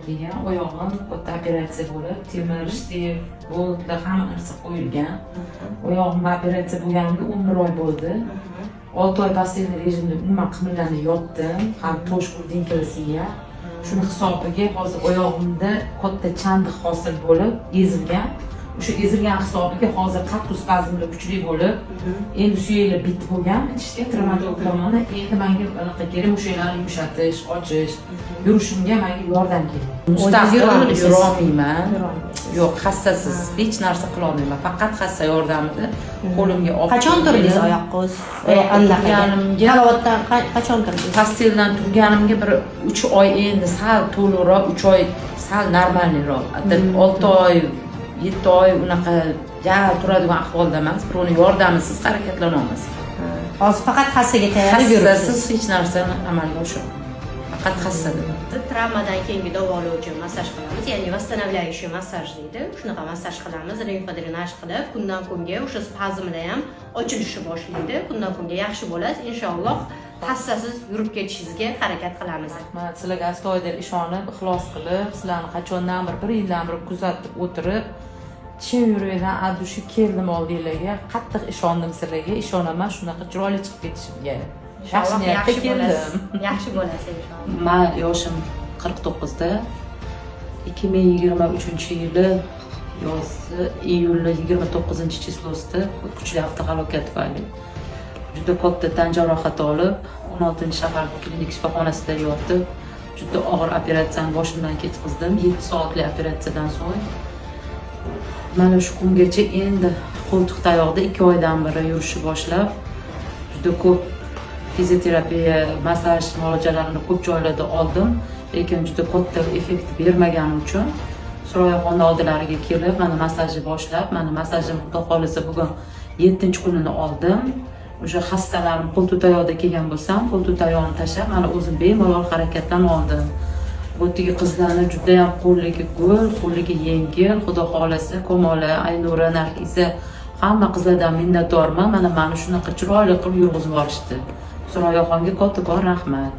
degan oyog'im katta operatsiya bo'lib, temir, shtiv, boltlar hamma narsa qo'yilgan. Oyog'imga operatsiya bo'lganiga 11 oy bo'ldi. 6 oy passiv rejimda umuman qimirlamay yotdim, ham tosh grudinkalasiga. Shuni hisobiga hozir oyog'imda katta chandiq hosil bo'lib, ezilgan. O'sha ezilgan hisobiga hozir qattiq spazmlar kuchli bo'lib, endi suyaklar bitib bo'lgan, bitishga travmatolog tomonidan endi menga anaqa kerak, o'shalarni yumshatish, ochish, yurishimga menga yordam kerak. Mustaqil yurolmayman. Yo'q, hassasiz hech narsa qila olmayman. Faqat hassa yordamida qo'limga olib. Qachon turdingiz oyoqqa o'zi? Turganimga halovatdan qachon turdingiz? Pasteldan turganimga bir 3 oy endi sal to'liqroq, 3 oy sal normalniroq. 6 oy 7 oy unaqa turadigan ahvolda emas, birovning yordamisiz harakatlana olmasam. Hozir faqat hassaga tayyorlab yuribsiz. Hassasiz hech narsani amalga oshirmayman. Faqat hassada. Travmadan keyingi davolovchi massaj qilamiz, ya'ni восстанавливающий massaj deydi. Shunaqa massaj qilamiz, limfa drenaj qilib, kundan kunga o'sha spazmlar ham ochilishni boshlaydi. Kundan kunga yaxshi bo'lasiz, inshaalloh. Hassasiz yurib ketishingizga harakat qilamiz. Men sizlarga astoydil ishonib, ixlos qilib, sizlarni qachondan bir yildan bir kuzatib o'tirib, chin yurakdan adushi keldim oldinglarga, qattiq ishondim sizlarga, ishonaman shunaqa chiroyli chiqib ketishimga. Yaxshi niyatda keldim. Yaxshi bo'lasiz inshaalloh. Men yoshim 49 da 2023-yili yozi iyulning 29-chislosida kuchli avtohalokat tufayli juda katta tan jarohati olib, 16-shahar klinik shifoxonasida yotib, juda og'ir operatsiyani boshimdan ketkizdim. 7 soatli operatsiyadan so'ng mana shu kungacha endi qo'ltiq tayoqda 2 oydan beri yurishni boshlab, juda ko'p fizioterapiya, massaj muolajalarini ko'p joylarda oldim, lekin juda katta effekt bermagani uchun Surxondaryo oldilariga kelib, mana massajni boshlab, mana massajim xudo xolisa bugun 7-kunini oldim. O'sha xastalarim qo'l tutayoqda kelgan bo'lsam, qo'l tutayoqni tashlab, mana o'zim bemalol harakatlana oldim. O'tdagi qizlarni juda ham qo'lligi go'l, qo'lligi yengil, xudo xolisa Komola, Aynura, Narxisa hamma qizlardan minnatdorman. Mana shunaqa chiroyli qilib yurg'izib yuborishdi. Surxonga kattakon rahmat.